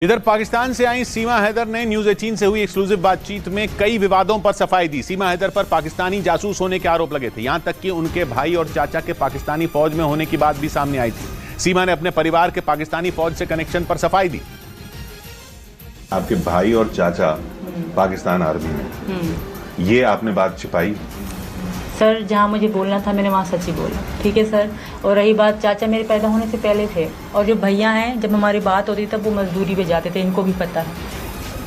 इधर पाकिस्तान से आई सीमा हैदर ने न्यूज 18 से हुई एक्सक्लूसिव बातचीत में कई विवादों पर सफाई दी। सीमा हैदर पर पाकिस्तानी जासूस होने के आरोप लगे थे, यहां तक कि उनके भाई और चाचा के पाकिस्तानी फौज में होने की बात भी सामने आई थी। सीमा ने अपने परिवार के पाकिस्तानी फौज से कनेक्शन पर सफाई दी। आपके भाई और चाचा पाकिस्तान आर्मी में, ये आपने बात छिपाई? सर जहाँ मुझे बोलना था मैंने वहाँ सच ही बोला, ठीक है सर। और रही बात, चाचा मेरे पैदा होने से पहले थे, और जो भैया हैं जब हमारी बात होती तब वो मजदूरी पे जाते थे, इनको भी पता है।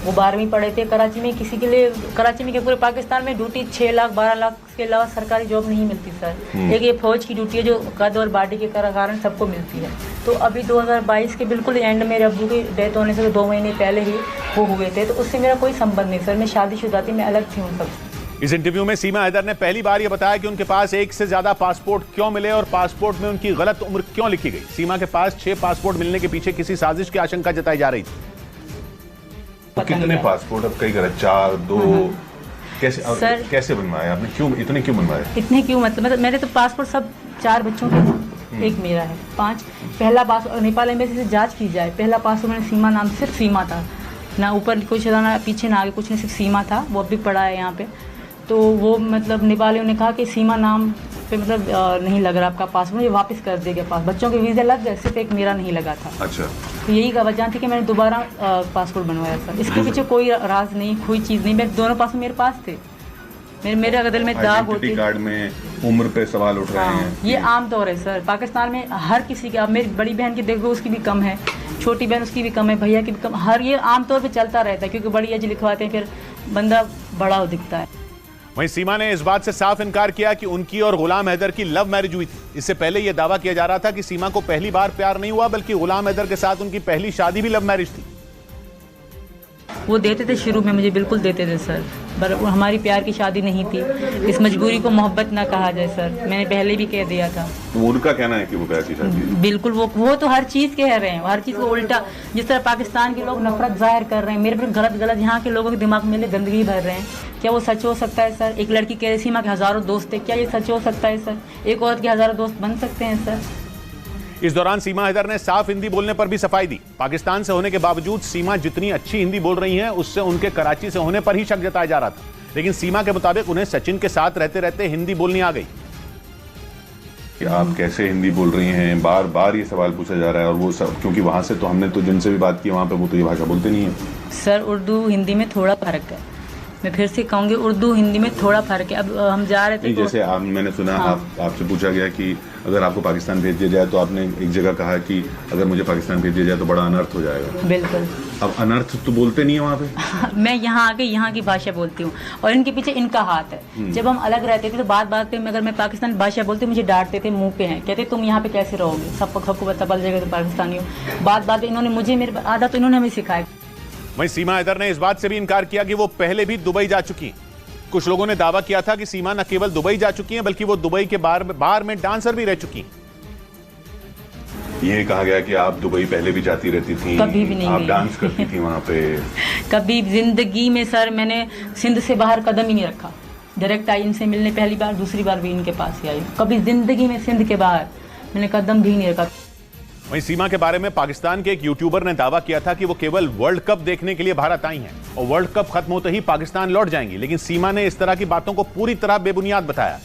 वो 12वीं पढ़े थे कराची में, किसी के लिए कराची में क्या पूरे पाकिस्तान में ड्यूटी 6 लाख 12 लाख के अलावा सरकारी जॉब नहीं मिलती सर। एक ये फौज की ड्यूटी है जो कद और बॉडी के कारण सबको मिलती है। तो अभी 2022 के बिल्कुल एंड मेरे अब्बू की डेथ होने से 2 महीने पहले ही वो हुए थे, तो उससे मेरा कोई संबंध नहीं सर। मैं शादीशुदा थी, मैं अलग थी उन सबसे। इस इंटरव्यू में सीमा हैदर ने पहली बार यह बताया कि उनके पास एक से ज्यादा पासपोर्ट क्यों मिले और पासपोर्ट में उनकी गलत उम्र क्यों लिखी गई। सीमा के पास 6 पासपोर्ट मिलने के पीछे किसी साजिश की आशंका जताई जा रही थी। तो कितने पासपोर्ट? अब कई गलत 4 2 कैसे बनवाए आपने? क्यों इतने क्यों बनवाए? इतने क्यों मतलब मेरे तो पासपोर्ट सब 4 बच्चों के, एक मेरा है 5। पहला पासपोर्ट नेपाल एम्बेसी से जांच की जाए, पहला पासपोर्ट मैंने सीमा नाम, सिर्फ सीमा था, ना ऊपर कुछ ना पीछे ना आगे कुछ नहीं, सिर्फ सीमा था। वो अभी पड़ा है यहाँ पे। तो वो मतलब नेपालियों ने कहा कि सीमा नाम पे मतलब नहीं लग रहा आपका पासपोर्ट, ये वापस कर देगा। पास बच्चों के वीज़े लग गए, सिर्फ एक मेरा नहीं लगा था। अच्छा। तो यही का वजह थी कि मैंने दोबारा पासपोर्ट बनवाया सर। इसके पीछे कोई राज नहीं, कोई चीज़ नहीं। मेरे दोनों पासपोर्ट मेरे पास थे। मेरे अगर दिल में दाग होती, कार्ड में उम्र पे सवाल उठ रहे हैं। ये आम तौर है सर पाकिस्तान में, हर किसी के। अब मेरी बड़ी बहन की देखो, उसकी भी कम है, छोटी बहन उसकी भी कम है, भैया की भी कम, हर ये आम तौर पे चलता रहता है, क्योंकि बड़ी एज लिखवाते हैं, फिर बंदा बड़ा दिखता है। वहीं सीमा ने इस बात से साफ इनकार किया कि उनकी और गुलाम हैदर की लव मैरिज हुई थी। इससे पहले यह दावा किया जा रहा था कि सीमा को पहली बार प्यार नहीं हुआ, बल्कि गुलाम हैदर के साथ उनकी पहली शादी भी लव मैरिज थी। वो देते थे शुरू में, मुझे बिल्कुल देते थे सर, पर हमारी प्यार की शादी नहीं थी। इस मजबूरी को मोहब्बत ना कहा जाए सर, मैंने पहले भी कह दिया था। तो उनका कहना है कि वो प्यार की शादी? बिल्कुल, वो तो हर चीज़ कह रहे हैं, हर चीज़ को उल्टा। जिस तरह पाकिस्तान के लोग नफरत जाहिर कर रहे हैं मेरे पर, गलत यहाँ के लोगों के दिमाग में गंदगी भर रहे हैं, क्या वो सच हो सकता है सर? एक लड़की कह रही सीमा के हज़ारों दोस्त थे, क्या ये सच हो सकता है सर? एक औरत के हज़ारों दोस्त बन सकते हैं सर? इस दौरान सीमा हैदर ने साफ हिंदी बोलने पर भी सफाई दी। पाकिस्तान से होने के बावजूद सीमा जितनी अच्छी हिंदी बोल रही हैं, उससे उनके कराची से होने पर ही शक जताया जा रहा था। लेकिन सीमा के मुताबिक उन्हें सचिन के साथ रहते रहते हिंदी बोलनी आ गई। कि आप कैसे हिंदी बोल रही हैं, बार बार ये सवाल पूछा जा रहा है। और वो सब क्योंकि वहां से तो हमने तो जिनसे भी बात की वहां पे वो तो ये भाषा बोलते नहीं है सर। उर्दू हिंदी में थोड़ा फर्क है, मैं फिर से कहूँगी, उर्दू हिंदी में थोड़ा फर्क है। अब हम जा रहे थे, जैसे मैंने सुना, आपसे पूछा गया कि अगर आपको पाकिस्तान भेज दिया जाए, तो आपने एक जगह कहा कि अगर मुझे पाकिस्तान भेज दिया जाए तो बड़ा अनर्थ हो जाएगा। बिल्कुल। अब अनर्थ तो बोलते नहीं है वहाँ पे। मैं यहाँ आके यहाँ की भाषा बोलती हूँ, और इनके पीछे इनका हाथ है। जब हम अलग रहते थे तो बात पे अगर मैं पाकिस्तानी भाषा बोलती, मुझे डांटते थे, मुँह पे हैं, कहते तुम यहाँ पे कैसे रहोगे, सबको पता चल जाएगा तो पाकिस्तानी हो। बात इन्होंने मुझे, मेरे आदत तो इन्होंने हमें सिखाया। वहीं सीमा हैदर ने इस बात से भी इनकार किया कि वो पहले भी दुबई जा चुकी हैं। कुछ लोगों ने दावा किया था कि सीमा न केवल दुबई जा चुकी हैं, बल्कि वो दुबई के बार में डांसर भी रह चुकी हैं। ये कहा गया कि आप दुबई पहले भी जाती रहती थी, कभी भी नहीं आप डांस करती थी वहाँ पे। कभी जिंदगी में सर मैंने सिंध से बाहर कदम ही नहीं रखा। डायरेक्ट आई इनसे मिलने पहली बार, दूसरी बार भी इनके पास ही आई। कभी जिंदगी में सिंध के बाहर मैंने कदम भी नहीं रखा। वहीं सीमा के बारे में पाकिस्तान के एक यूट्यूबर ने दावा किया था कि वो केवल वर्ल्ड कप देखने के लिए भारत आई हैं और वर्ल्ड कप खत्म होते ही पाकिस्तान लौट जाएंगी। लेकिन सीमा ने इस तरह की बातों को पूरी तरह बेबुनियाद बताया।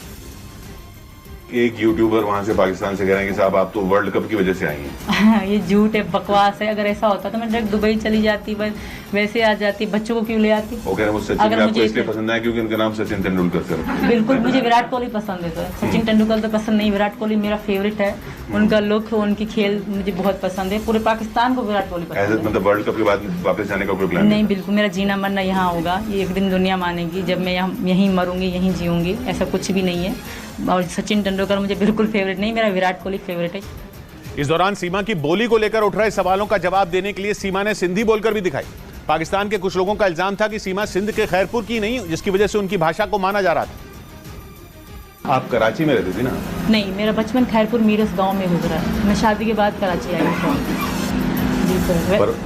एक यूट्यूबर वहां से पाकिस्तान से कह रहे हैं कि साहब आप तो वर्ल्ड कप की वजह से आई हैं। ये झूठ है, बकवास है। अगर ऐसा होता तो मैं डायरेक्ट दुबई चली जाती, बस वैसे आ जाती, बच्चों को क्यों ले आती। वो कह रहे हैं सचिन आपको इसलिए पसंद है क्योंकि उनका नाम सचिन तेंदुलकर सर। बिल्कुल, मुझे विराट कोहली पसंद है सर, सचिन तेंदुलकर तो पसंद नहीं। विराट कोहली मेरा फेवरेट है, उनका लुक, उनकी खेल मुझे बहुत पसंद है। पूरे पाकिस्तान को विराट कोहली पसंद है। मतलब वर्ल्ड कप के बाद वापस जाने का कोई प्लान नहीं? बिल्कुल, मेरा जीना मरना यहाँ होगा। ये एक दिन दुनिया मानेगी जब मैं यहीं मरूंगी, यहीं जीऊंगी, ऐसा कुछ भी नहीं है। और सचिन तेंदुलकर मुझे बिल्कुल फेवरेट नहीं, मेरा विराट कोहली फेवरेट है। इस दौरान सीमा की बोली को लेकर उठ रहे सवालों का जवाब देने के लिए सीमा ने सिंधी बोलकर भी दिखाई। पाकिस्तान के कुछ लोगों का इल्जाम था कि सीमा सिंध के खैरपुर की नहीं, जिसकी वजह से उनकी भाषा को माना जा रहा था। आप कराची में रहती थी ना? नहीं, मेरा बचपन खैरपुर मीरस गांव में गुजरा है। मैं शादी के बाद कराची आई हूँ। जी सर।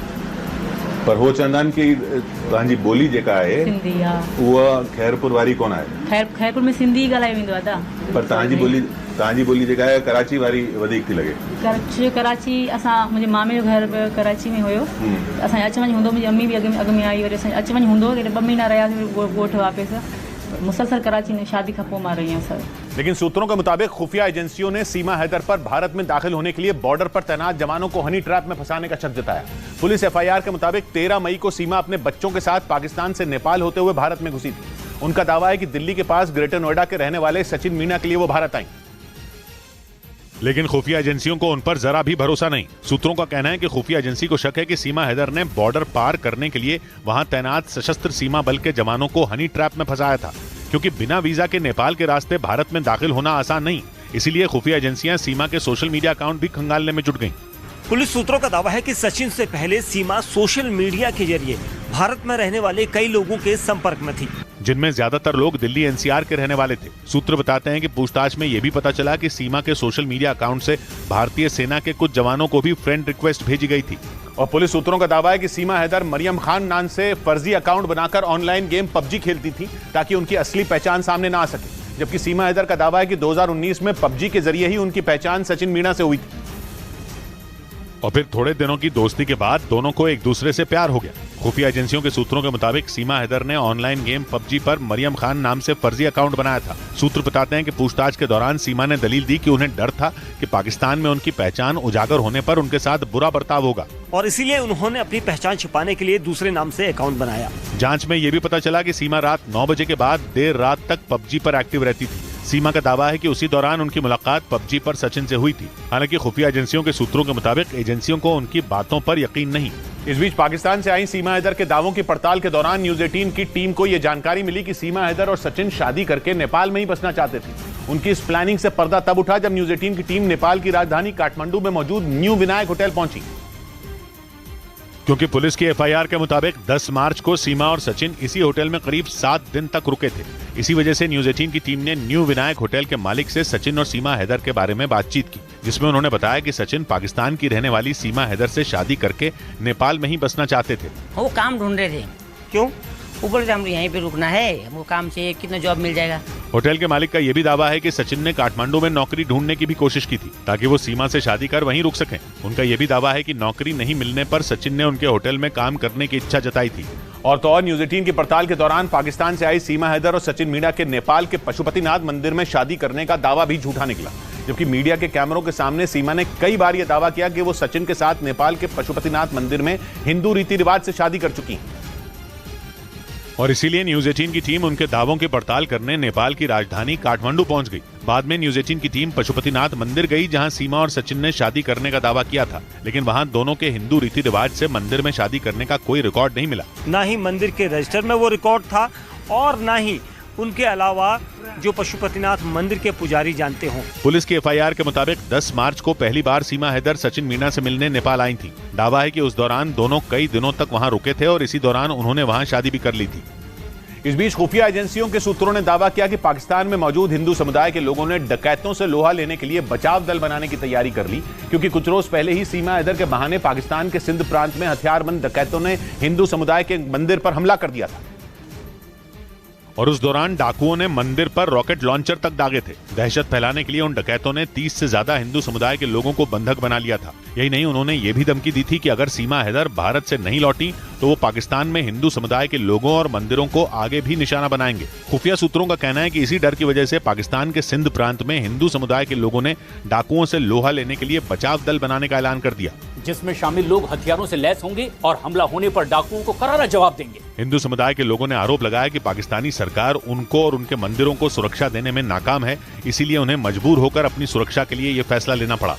पर हो चंदन की तव्हांजी बोली जेका है सिंधी, हाँ। वो खैरपुर वारी कौन है? खैरपुर में सिंधी ॻाल्हाई वेंदो आहे। पर तव्हांजी बोली तव्हांजी ॿोली जेका आहे कराची वारी वधीक थी लॻे। कराची असां मुंहिंजे मामे जो घर कराची में हुयो, असांजो अच वञु हूंदो, मुंहिंजी अम्मी बि अॻ में आई, वरी असांजो अच वञु हूंदो, 2 महीना रहियासीं ॻोठ वापसि। मुसलसल कराची में शादी खां पोइ मां रही आहियां सर। लेकिन सूत्रों के मुताबिक खुफिया एजेंसियों ने सीमा हैदर पर भारत में दाखिल होने के लिए बॉर्डर पर तैनात जवानों को हनी ट्रैप में फंसाने का शक जताया। पुलिस एफआईआर के मुताबिक 13 मई को सीमा अपने बच्चों के साथ पाकिस्तान से नेपाल होते हुए भारत में घुसी थी। उनका दावा है कि दिल्ली के पास ग्रेटर नोएडा के रहने वाले सचिन मीणा के लिए वो भारत आई, लेकिन खुफिया एजेंसियों को उन पर जरा भी भरोसा नहीं। सूत्रों का कहना है कि खुफिया एजेंसी को शक है कि सीमा हैदर ने बॉर्डर पार करने के लिए वहां तैनात सशस्त्र सीमा बल के जवानों को हनी ट्रैप में फंसाया था, क्योंकि बिना वीजा के नेपाल के रास्ते भारत में दाखिल होना आसान नहीं। इसीलिए खुफिया एजेंसियां सीमा के सोशल मीडिया अकाउंट भी खंगालने में जुट गईं। पुलिस सूत्रों का दावा है कि सचिन से पहले सीमा सोशल मीडिया के जरिए भारत में रहने वाले कई लोगों के संपर्क में थी, जिनमें ज्यादातर लोग दिल्ली एनसीआर के रहने वाले थे। सूत्र बताते हैं कि पूछताछ में यह भी पता चला कि सीमा के सोशल मीडिया अकाउंट से भारतीय सेना के कुछ जवानों को भी फ्रेंड रिक्वेस्ट भेजी गई थी। और पुलिस सूत्रों का दावा है कि सीमा हैदर मरियम खान नाम से फर्जी अकाउंट बनाकर ऑनलाइन गेम पबजी खेलती थी ताकि उनकी असली पहचान सामने ना आ सके। जबकि सीमा हैदर का दावा है कि 2019 में पबजी के जरिए ही उनकी पहचान सचिन मीणा से हुई थी और फिर थोड़े दिनों की दोस्ती के बाद दोनों को एक दूसरे से प्यार हो गया। खुफिया एजेंसियों के सूत्रों के मुताबिक सीमा हैदर ने ऑनलाइन गेम पबजी पर मरियम खान नाम से फर्जी अकाउंट बनाया था। सूत्र बताते हैं कि पूछताछ के दौरान सीमा ने दलील दी कि उन्हें डर था कि पाकिस्तान में उनकी पहचान उजागर होने पर उनके साथ बुरा बर्ताव होगा और इसीलिए उन्होंने अपनी पहचान छिपाने के लिए दूसरे नाम से अकाउंट बनाया। जांच में यह भी पता चला कि सीमा रात 9 बजे के बाद देर रात तक पबजी पर एक्टिव रहती थी। सीमा का दावा है कि उसी दौरान उनकी मुलाकात पबजी पर सचिन से हुई थी। हालांकि खुफिया एजेंसियों के सूत्रों के मुताबिक एजेंसियों को उनकी बातों पर यकीन नहीं। इस बीच पाकिस्तान से आई सीमा हैदर के दावों की पड़ताल के दौरान न्यूज 18 की टीम को यह जानकारी मिली कि सीमा हैदर और सचिन शादी करके नेपाल में ही बसना चाहते थे। उनकी इस प्लानिंग से पर्दा तब उठा जब न्यूज 18 की टीम नेपाल की राजधानी काठमांडू में मौजूद न्यू विनायक होटल पहुंची, क्योंकि पुलिस की एफआईआर के मुताबिक 10 मार्च को सीमा और सचिन इसी होटल में करीब 7 दिन तक रुके थे। इसी वजह से न्यूज 18 की टीम ने न्यू विनायक होटल के मालिक से सचिन और सीमा हैदर के बारे में बातचीत की, जिसमें उन्होंने बताया कि सचिन पाकिस्तान की रहने वाली सीमा हैदर से शादी करके नेपाल में ही बसना चाहते थे। वो काम ढूंढ रहे थे। क्यों? ऊपर से हम यहीं पे रुकना है, वो काम से कितना जॉब मिल जाएगा। होटल के मालिक का यह भी दावा है कि सचिन ने काठमांडू में नौकरी ढूंढने की भी कोशिश की थी ताकि वो सीमा से शादी कर वहीं रुक सकें। उनका यह भी दावा है कि नौकरी नहीं मिलने पर सचिन ने उनके होटल में काम करने की इच्छा जताई थी। और तो और न्यूज 18 की पड़ताल के दौरान पाकिस्तान से आई सीमा हैदर और सचिन मीणा के नेपाल के पशुपतिनाथ मंदिर में शादी करने का दावा भी झूठा निकला, जबकि मीडिया के कैमरों के सामने सीमा ने कई बार यह दावा किया कि वो सचिन के साथ नेपाल के पशुपतिनाथ मंदिर में हिंदू रीति रिवाज से शादी कर चुकी हैं। और इसीलिए न्यूज 18 की टीम उनके दावों की पड़ताल करने नेपाल की राजधानी काठमांडू पहुंच गई। बाद में न्यूज 18 की टीम पशुपतिनाथ मंदिर गई, जहां सीमा और सचिन ने शादी करने का दावा किया था, लेकिन वहां दोनों के हिंदू रीति रिवाज से मंदिर में शादी करने का कोई रिकॉर्ड नहीं मिला। न ही मंदिर के रजिस्टर में वो रिकॉर्ड था और न ही उनके अलावा जो पशुपतिनाथ मंदिर के पुजारी जानते हों। पुलिस की एफआईआर के मुताबिक 10 मार्च को पहली बार सीमा हैदर सचिन मीणा से मिलने नेपाल आई थी। दावा है कि उस दौरान दोनों कई दिनों तक वहां रुके थे और इसी दौरान उन्होंने वहां शादी भी कर ली थी। इस बीच खुफिया एजेंसियों के सूत्रों ने दावा किया कि पाकिस्तान में मौजूद हिंदू समुदाय के लोगों ने डकैतों से लोहा लेने के लिए बचाव दल बनाने की तैयारी कर ली, क्योंकि कुछ रोज पहले ही सीमा हैदर के बहाने पाकिस्तान के सिंध प्रांत में हथियारबंद डकैतों ने हिंदू समुदाय के मंदिर पर हमला कर दिया था और उस दौरान डाकुओं ने मंदिर पर रॉकेट लॉन्चर तक दागे थे। दहशत फैलाने के लिए उन डकैतों ने 30 से ज्यादा हिंदू समुदाय के लोगों को बंधक बना लिया था। यही नहीं, उन्होंने ये भी धमकी दी थी कि अगर सीमा हैदर भारत से नहीं लौटी तो वो पाकिस्तान में हिंदू समुदाय के लोगों और मंदिरों को आगे भी निशाना बनाएंगे। खुफिया सूत्रों का कहना है कि इसी डर की वजह से पाकिस्तान के सिंध प्रांत में हिंदू समुदाय के लोगों ने डाकुओं से लोहा लेने के लिए बचाव दल बनाने का ऐलान कर दिया, जिसमें शामिल लोग हथियारों से लैस होंगे और हमला होने पर डाकुओं को करारा जवाब देंगे। हिंदू समुदाय के लोगों ने आरोप लगाया कि पाकिस्तानी सरकार उनको और उनके मंदिरों को सुरक्षा देने में नाकाम है, इसीलिए उन्हें मजबूर होकर अपनी सुरक्षा के लिए यह फैसला लेना पड़ा।